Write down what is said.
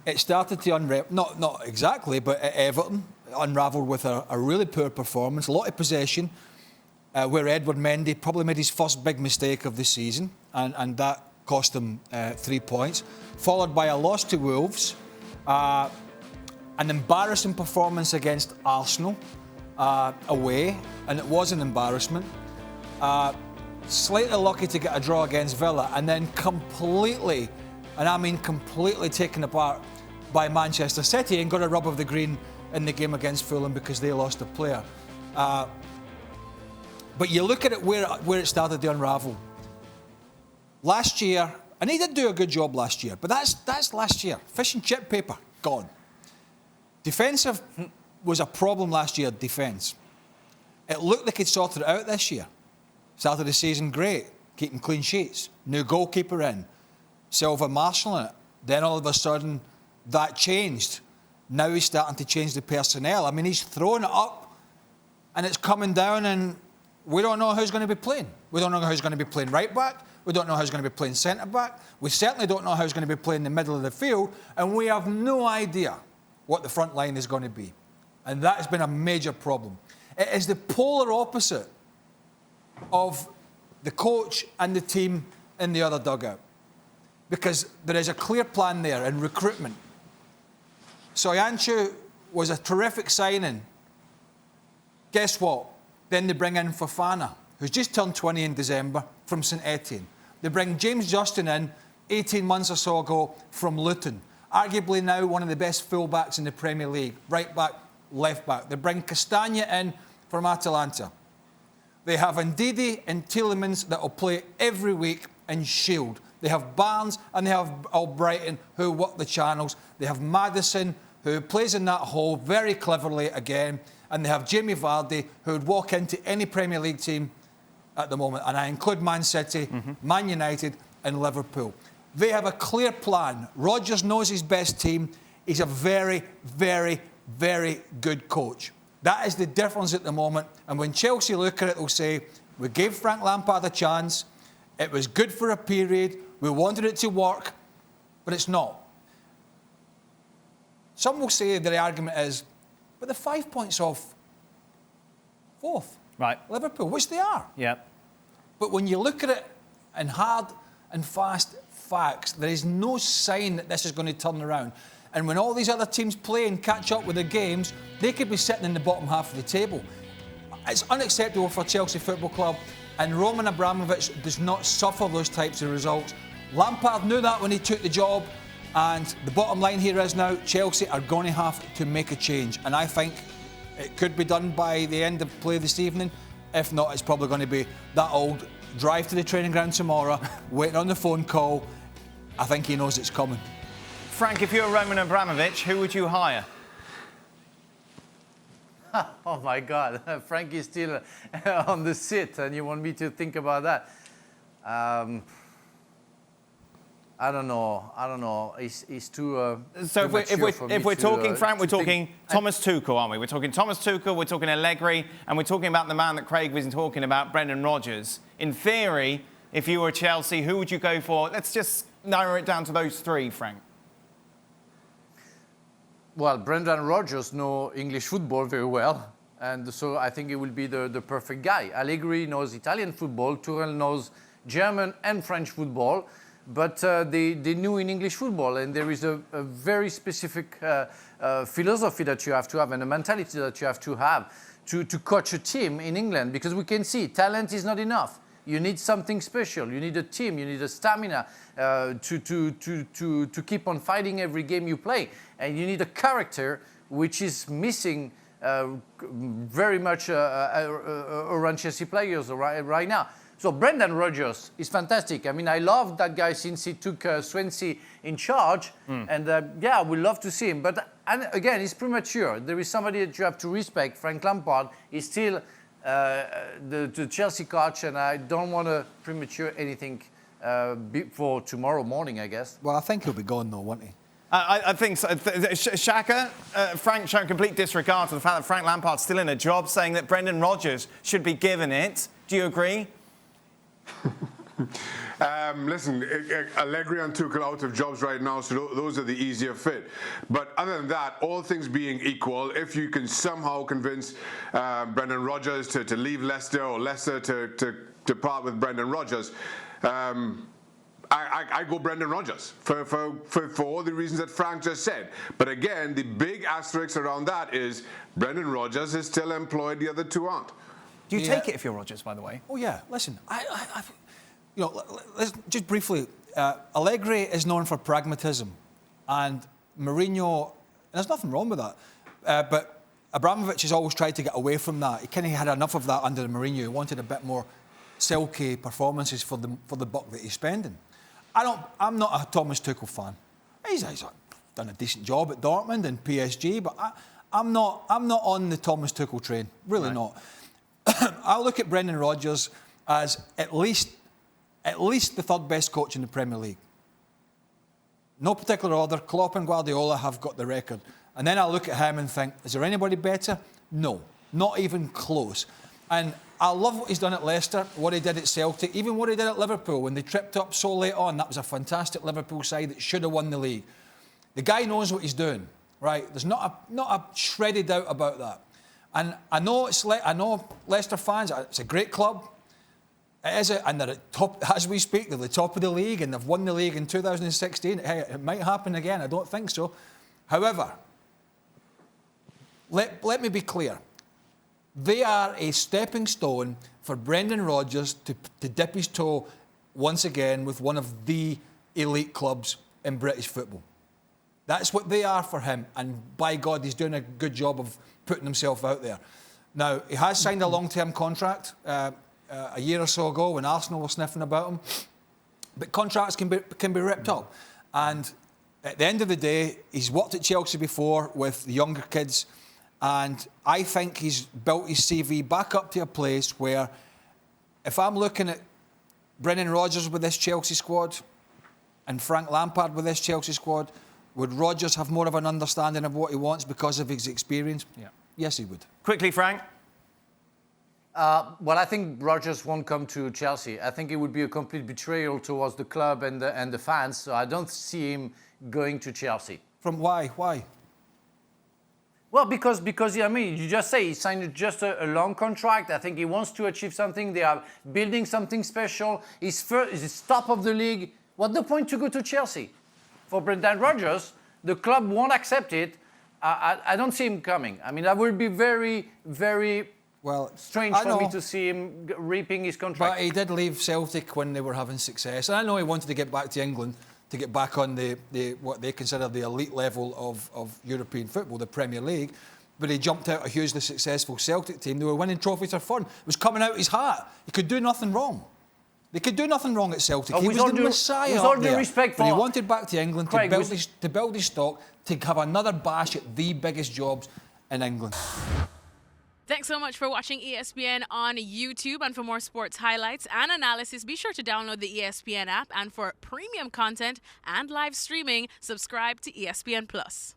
It started to unravel, not exactly, but at Everton, unravelled with a really poor performance, a lot of possession, where Edward Mendy probably made his first big mistake of the season, and that cost him 3 points, followed by a loss to Wolves, an embarrassing performance against Arsenal away, and it was an embarrassment. Slightly lucky to get a draw against Villa, and then completely, and I mean completely taken apart by Manchester City and got a rub of the green in the game against Fulham because they lost a player. But you look at it where it started to unravel. Last year, and he did do a good job last year, but that's last year. Fish and chip paper, gone. Defensive was a problem last year, defence. It looked like he'd sorted it out this year. Started the season great, keeping clean sheets. New goalkeeper in. Silva marshalling it. Then all of a sudden, that changed. Now he's starting to change the personnel. I mean, he's throwing it up and it's coming down, and we don't know who's going to be playing. We don't know who's going to be playing right back. We don't know who's going to be playing centre back. We certainly don't know who's going to be playing in the middle of the field, and we have no idea what the front line is going to be. And that has been a major problem. It is the polar opposite of the coach and the team in the other dugout, because there is a clear plan there in recruitment. Soyuncu was a terrific signing. Guess what? Then they bring in Fofana, who's just turned 20 in December, from St Etienne. They bring James Justin in 18 months or so ago from Luton. Arguably now one of the best full-backs in the Premier League. Right back, left back. They bring Castagna in from Atalanta. They have Ndidi and Tielemans that will play every week in Shield. They have Barnes and they have Albrighton who work the channels. They have Maddison who plays in that hole very cleverly again. And they have Jamie Vardy who would walk into any Premier League team at the moment. And I include Man City, Man United and Liverpool. They have a clear plan. Rodgers knows his best team. He's a very, very, very good coach. That is the difference at the moment. And when Chelsea look at it, they'll say, we gave Frank Lampard a chance. It was good for a period. We wanted it to work, but it's not. Some will say that the argument is, but they're 5 points off fourth. Right. Liverpool, which they are. Yeah. But when you look at it in hard and fast facts, there is no sign that this is going to turn around. And when all these other teams play and catch up with the games, they could be sitting in the bottom half of the table. It's unacceptable for Chelsea Football Club, and Roman Abramovich does not suffer those types of results. Lampard knew that when he took the job, and the bottom line here is now Chelsea are going to have to make a change. And I think it could be done by the end of play this evening. If not, it's probably going to be that old drive to the training ground tomorrow, waiting on the phone call. I think he knows it's coming. Frank, if you're Roman Abramovich, who would you hire? Oh my God, Frank is still on the seat and you want me to think about that. I don't know. He's too. So if we're talking, Frank, we're talking Thomas Tuchel, aren't we? We're talking Thomas Tuchel, we're talking Allegri, and we're talking about the man that Craig was talking about, Brendan Rodgers. In theory, if you were Chelsea, who would you go for? Let's just narrow it down to those three, Frank. Well, Brendan Rodgers knows English football very well, and so I think he will be the perfect guy. Allegri knows Italian football, Tuchel knows German and French football, but they knew in English football, and there is a very specific philosophy that you have to have and a mentality that you have to coach a team in England, because we can see talent is not enough. You need something special. You need a team. You need a stamina to keep on fighting every game you play. And you need a character which is missing very much around Chelsea players right now. So Brendan Rodgers is fantastic. I mean, I love that guy since he took Swansea in charge. And yeah, we love to see him. But and again, it's premature. There is somebody that you have to respect. Frank Lampard is still the Chelsea coach, and I don't want to premature anything for tomorrow morning, I guess. Well, I think he'll be gone though, won't he? I think so. Shaka, Frank showing complete disregard to the fact that Frank Lampard's still in a job, saying that Brendan Rodgers should be given it. Do you agree? Listen, Allegri and Tuchel out of jobs right now, so those are the easier fit. But other than that, all things being equal, if you can somehow convince Brendan Rodgers to leave Leicester, or Leicester to part with Brendan Rodgers, I go Brendan Rodgers for all the reasons that Frank just said. But again, the big asterisk around that is Brendan Rodgers is still employed, the other two aren't. Do you take it if you're Rodgers, by the way? Oh yeah. Listen, you know, let's just briefly. Allegri is known for pragmatism, and Mourinho. And there's nothing wrong with that, but Abramovich has always tried to get away from that. He kind of had enough of that under Mourinho. He wanted a bit more silky performances for the buck that he's spending. I'm not a Thomas Tuchel fan. He's done a decent job at Dortmund and PSG, but I'm not on the Thomas Tuchel train. Really not. I look at Brendan Rodgers as at least the third best coach in the Premier League. No particular order. Klopp and Guardiola have got the record. And then I look at him and think, is there anybody better? No, not even close. And I love what he's done at Leicester, what he did at Celtic, even what he did at Liverpool when they tripped up so late on. That was a fantastic Liverpool side that should have won the league. The guy knows what he's doing, right? There's not a shredded doubt about that. And I know Leicester fans. It's a great club. It is, and they're at top as we speak. They're the top of the league, and they've won the league in 2016. Hey, it might happen again. I don't think so. However, let me be clear. They are a stepping stone for Brendan Rodgers to dip his toe once again with one of the elite clubs in British football. That's what they are for him, and by God, he's doing a good job of putting himself out there. Now, he has signed a long-term contract a year or so ago when Arsenal were sniffing about him, but contracts can be ripped up. And at the end of the day, he's worked at Chelsea before with the younger kids, and I think he's built his CV back up to a place where if I'm looking at Brendan Rodgers with this Chelsea squad and Frank Lampard with this Chelsea squad, would Rodgers have more of an understanding of what he wants because of his experience? Yeah. Yes, he would. Quickly, Frank. Well, I think Rodgers won't come to Chelsea. I think it would be a complete betrayal towards the club and the fans. So I don't see him going to Chelsea. From why? Why? Well, because I mean, you just say he signed just a long contract. I think he wants to achieve something. They are building something special. He's top of the league. What's the point to go to Chelsea? For Brendan Rodgers, the club won't accept it. I don't see him coming. I mean, that would be very, very strange for me to see him reaping his contract. But he did leave Celtic when they were having success. And I know he wanted to get back to England to get back on the what they consider the elite level of European football, the Premier League. But he jumped out a hugely successful Celtic team. They were winning trophies for fun. It was coming out his heart. He could do nothing wrong. They could do nothing wrong at Celtic. He was the messiah up there. But he wanted back to England to build his stock, to have another bash at the biggest jobs in England. Thanks so much for watching ESPN on YouTube. And for more sports highlights and analysis, be sure to download the ESPN app. And for premium content and live streaming, subscribe to ESPN+.